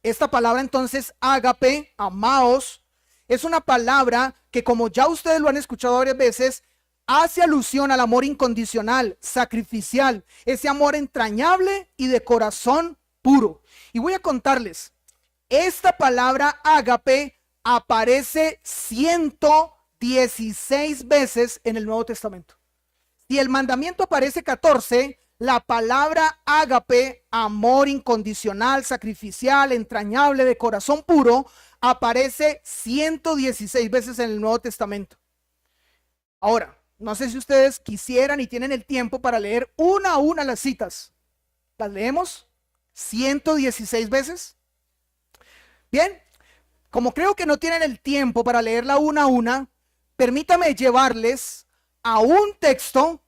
esta palabra entonces, ágape, amaos, es una palabra que, como ya ustedes lo han escuchado varias veces, hace alusión al amor incondicional, sacrificial, ese amor entrañable y de corazón puro. Y voy a contarles, esta palabra ágape aparece 116 veces en el Nuevo Testamento. Si el mandamiento aparece 14, la palabra ágape, amor incondicional, sacrificial, entrañable, de corazón puro, aparece 116 veces en el Nuevo Testamento. Ahora, no sé si ustedes quisieran y tienen el tiempo para leer una a una las citas. ¿Las leemos? 116 veces. Bien, como creo que no tienen el tiempo para leerla una a una, permítame llevarles a un texto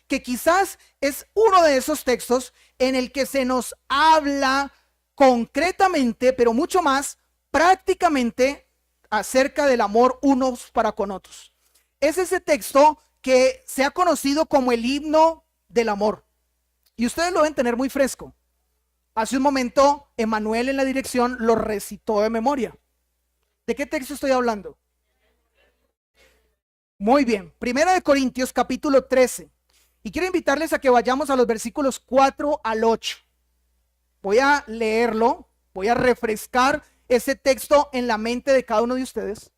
que quizás es uno de esos textos en el que se nos habla concretamente, pero mucho más prácticamente, acerca del amor unos para con otros. Es ese texto que se ha conocido como el himno del amor. Y ustedes lo deben tener muy fresco. Hace un momento, Emanuel en la dirección lo recitó de memoria. ¿De qué texto estoy hablando? Muy bien, Primera de Corintios capítulo 13. Y quiero invitarles a que vayamos a los versículos 4 al 8. Voy a leerlo, voy a refrescar ese texto en la mente de cada uno de ustedes.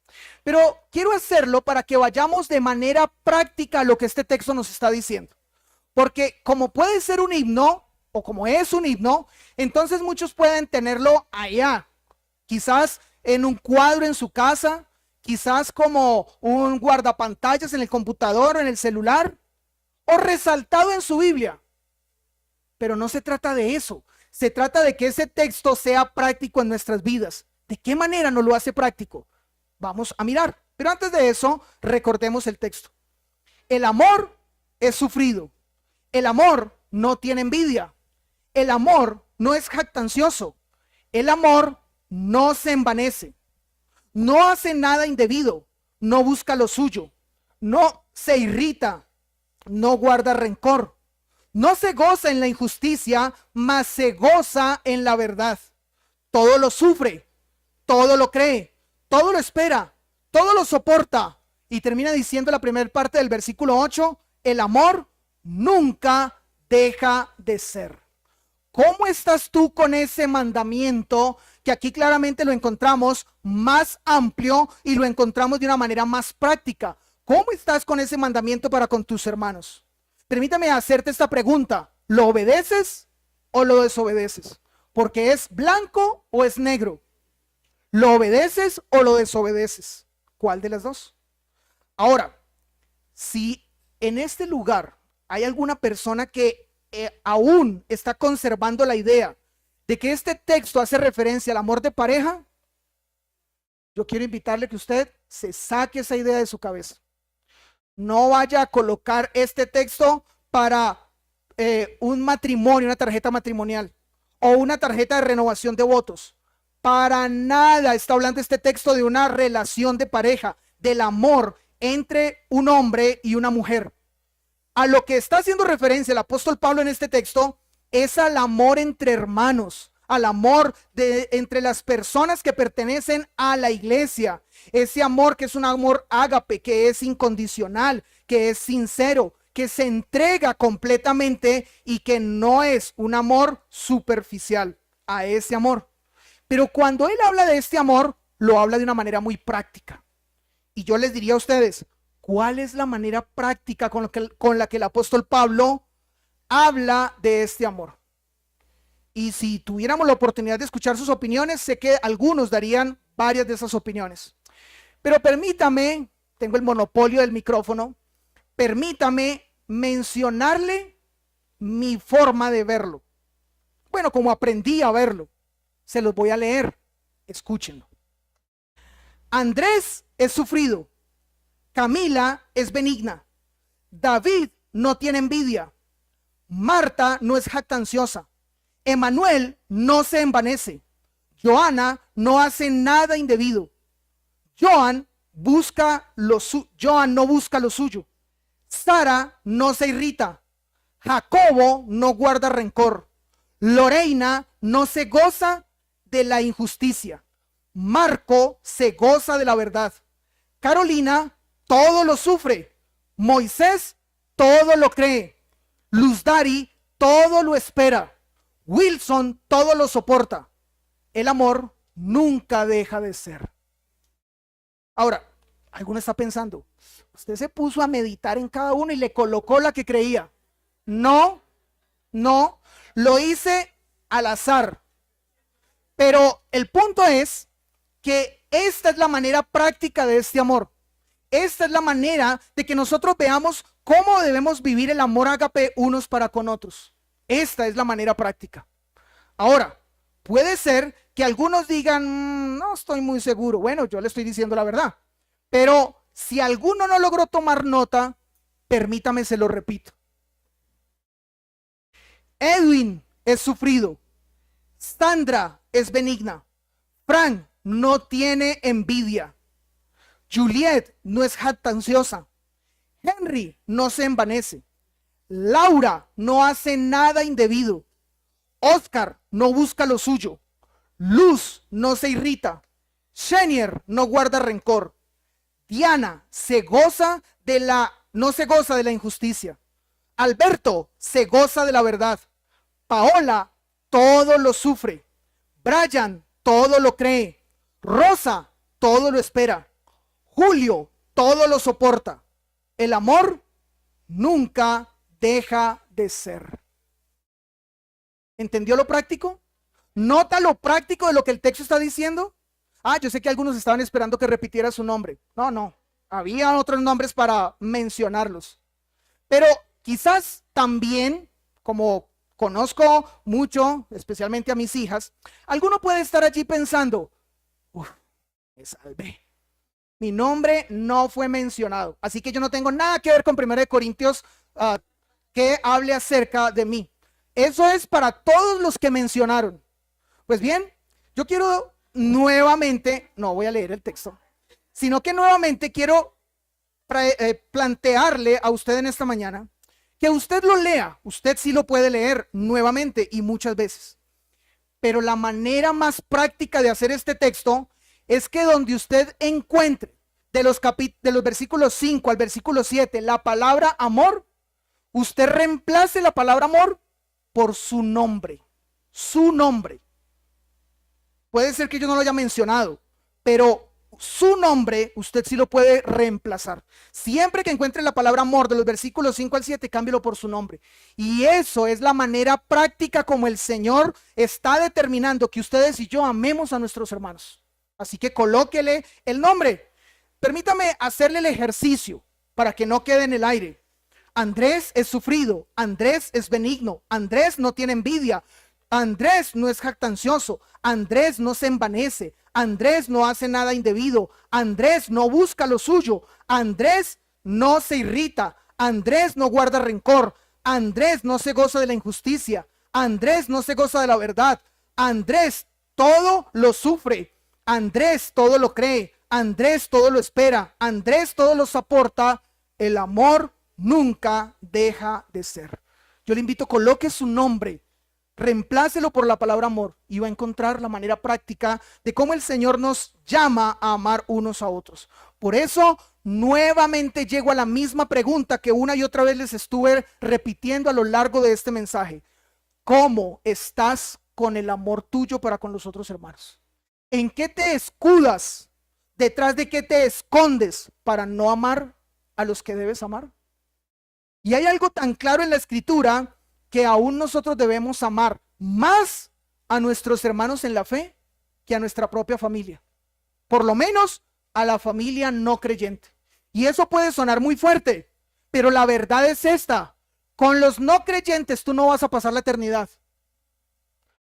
Pero quiero hacerlo para que vayamos de manera práctica a lo que este texto nos está diciendo. Porque como puede ser un himno, o como es un himno, entonces muchos pueden tenerlo allá. Quizás en un cuadro en su casa, quizás como un guardapantallas en el computador o en el celular, o resaltado en su Biblia. Pero no se trata de eso. Se trata de que ese texto sea práctico en nuestras vidas. ¿De qué manera nos lo hace práctico? Vamos a mirar. Pero antes de eso, recordemos el texto. El amor es sufrido. El amor no tiene envidia. El amor no es jactancioso. El amor no se envanece. No hace nada indebido. No busca lo suyo. No se irrita. No guarda rencor. No se goza en la injusticia, mas se goza en la verdad. Todo lo sufre, todo lo cree, todo lo espera, todo lo soporta. Y termina diciendo la primera parte del versículo 8, el amor nunca deja de ser. ¿Cómo estás tú con ese mandamiento que aquí claramente lo encontramos más amplio y lo encontramos de una manera más práctica? ¿Cómo estás con ese mandamiento para con tus hermanos? Permítame hacerte esta pregunta. ¿Lo obedeces o lo desobedeces? Porque es blanco o es negro. ¿Lo obedeces o lo desobedeces? ¿Cuál de las dos? Ahora, si en este lugar hay alguna persona que aún está conservando la idea de que este texto hace referencia al amor de pareja, yo quiero invitarle que usted se saque esa idea de su cabeza. No vaya a colocar este texto para un matrimonio, una tarjeta matrimonial o una tarjeta de renovación de votos. Para nada está hablando este texto de una relación de pareja, del amor entre un hombre y una mujer. A lo que está haciendo referencia el apóstol Pablo en este texto es al amor entre hermanos, al amor entre las personas que pertenecen a la iglesia. Ese amor que es un amor ágape, que es incondicional, que es sincero, que se entrega completamente y que no es un amor superficial. A ese amor. Pero cuando él habla de este amor, lo habla de una manera muy práctica. Y yo les diría a ustedes, ¿cuál es la manera práctica con la que el apóstol Pablo habla de este amor? Y si tuviéramos la oportunidad de escuchar sus opiniones, sé que algunos darían varias de esas opiniones. Pero permítame, tengo el monopolio del micrófono, permítame mencionarle mi forma de verlo. Bueno, como aprendí a verlo, se los voy a leer, escúchenlo. Andrés es sufrido, Camila es benigna, David no tiene envidia, Marta no es jactanciosa, Emanuel no se envanece, Joana no hace nada indebido, Joan no busca lo suyo, Sara no se irrita, Jacobo no guarda rencor, Loreina no se goza de la injusticia, Marco se goza de la verdad, Carolina todo lo sufre, Moisés todo lo cree, Luzdari todo lo espera, Wilson todo lo soporta. El amor nunca deja de ser. Ahora, alguno está pensando, usted se puso a meditar en cada uno y le colocó la que creía. No, lo hice al azar. Pero el punto es que esta es la manera práctica de este amor. Esta es la manera de que nosotros veamos cómo debemos vivir el amor ágape unos para con otros. Esta es la manera práctica. Ahora, puede ser que algunos digan, no estoy muy seguro. Bueno, yo le estoy diciendo la verdad. Pero si alguno no logró tomar nota, permítame se lo repito. Edwin es sufrido, Sandra es benigna, Frank no tiene envidia, Juliet no es jactanciosa, Henry no se envanece, Laura no hace nada indebido, Oscar no busca lo suyo, Luz no se irrita, Shenier no guarda rencor, Diana no se goza de la injusticia, Alberto se goza de la verdad, Paola todo lo sufre, Brian todo lo cree, Rosa todo lo espera, Julio todo lo soporta. El amor nunca deja de ser. ¿Entendió lo práctico? ¿Nota lo práctico de lo que el texto está diciendo? Yo sé que algunos estaban esperando que repitiera su nombre. No, había otros nombres para mencionarlos. Pero quizás también, como conozco mucho, especialmente a mis hijas, alguno puede estar allí pensando, me salvé. Mi nombre no fue mencionado, así que yo no tengo nada que ver con 1 Corintios que hable acerca de mí. Eso es para todos los que mencionaron. Pues bien, yo quiero nuevamente, no voy a leer el texto, sino que nuevamente quiero plantearle a usted en esta mañana que usted lo lea. Usted sí lo puede leer nuevamente y muchas veces. Pero la manera más práctica de hacer este texto es que donde usted encuentre de los versículos 5 al versículo 7 la palabra amor, usted reemplace la palabra amor por su nombre. su nombre. Puede ser que yo no lo haya mencionado, pero su nombre usted sí lo puede reemplazar. Siempre que encuentre la palabra amor de los versículos 5 al 7, cámbielo por su nombre. Y eso es la manera práctica como el Señor está determinando que ustedes y yo amemos a nuestros hermanos. Así que colóquele el nombre. Permítame hacerle el ejercicio para que no quede en el aire. Andrés es sufrido, Andrés es benigno, Andrés no tiene envidia, Andrés no es jactancioso, Andrés no se envanece, Andrés no hace nada indebido, Andrés no busca lo suyo, Andrés no se irrita, Andrés no guarda rencor, Andrés no se goza de la injusticia, Andrés no se goza de la verdad, Andrés todo lo sufre, Andrés todo lo cree, Andrés todo lo espera, Andrés todo lo soporta. El amor nunca deja de ser. Yo le invito, coloque su nombre, reemplácelo por la palabra amor y va a encontrar la manera práctica de cómo el Señor nos llama a amar unos a otros. Por eso, nuevamente llego a la misma pregunta que una y otra vez les estuve repitiendo a lo largo de este mensaje. ¿Cómo estás con el amor tuyo para con los otros hermanos? ¿En qué te escudas? ¿Detrás de qué te escondes para no amar a los que debes amar? Y hay algo tan claro en la Escritura que aún nosotros debemos amar más a nuestros hermanos en la fe que a nuestra propia familia. Por lo menos a la familia no creyente. Y eso puede sonar muy fuerte, pero la verdad es esta. Con los no creyentes tú no vas a pasar la eternidad.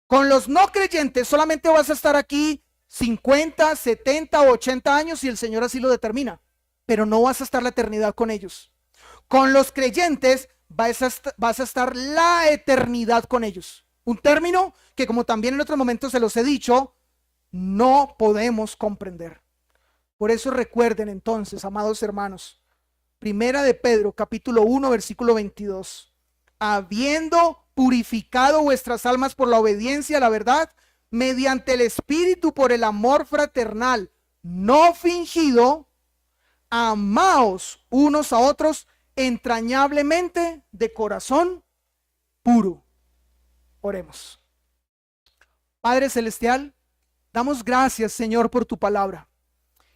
Con los no creyentes solamente vas a estar aquí 50, 70 o 80 años si el Señor así lo determina, pero no vas a estar la eternidad con ellos. Con los creyentes vas a estar la eternidad con ellos. Un término que, como también en otros momentos se los he dicho, no podemos comprender. Por eso recuerden entonces, amados hermanos, Primera de Pedro, capítulo 1, versículo 22. Habiendo purificado vuestras almas por la obediencia a la verdad, mediante el Espíritu por el amor fraternal, no fingido, amaos unos a otros entrañablemente de corazón puro. Oremos. Padre Celestial, damos gracias, Señor, por tu palabra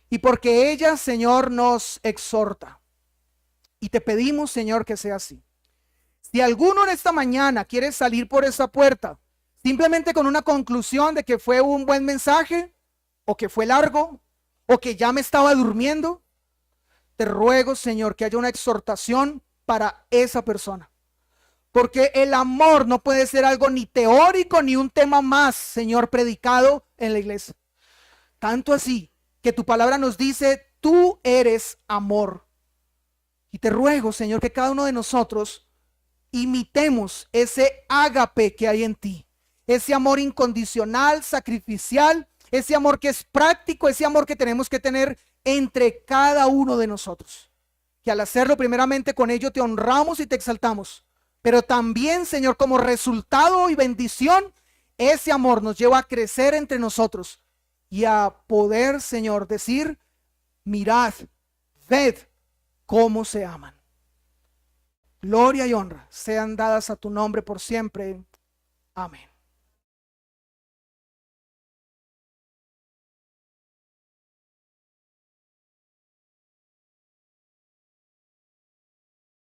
y porque ella, Señor, nos exhorta. Y te pedimos, Señor, que sea así. Si alguno en esta mañana quiere salir por esa puerta simplemente con una conclusión de que fue un buen mensaje, o que fue largo, o que ya me estaba durmiendo, te ruego, Señor, que haya una exhortación para esa persona. Porque el amor no puede ser algo ni teórico ni un tema más, Señor, predicado en la iglesia. Tanto así que tu palabra nos dice, tú eres amor. Y te ruego, Señor, que cada uno de nosotros imitemos ese ágape que hay en ti. Ese amor incondicional, sacrificial, ese amor que es práctico, ese amor que tenemos que tener entre cada uno de nosotros. Que al hacerlo primeramente con ello te honramos y te exaltamos. Pero también, Señor, como resultado y bendición, ese amor nos lleva a crecer entre nosotros y a poder, Señor, decir, mirad, ved cómo se aman. Gloria y honra sean dadas a tu nombre por siempre. Amén.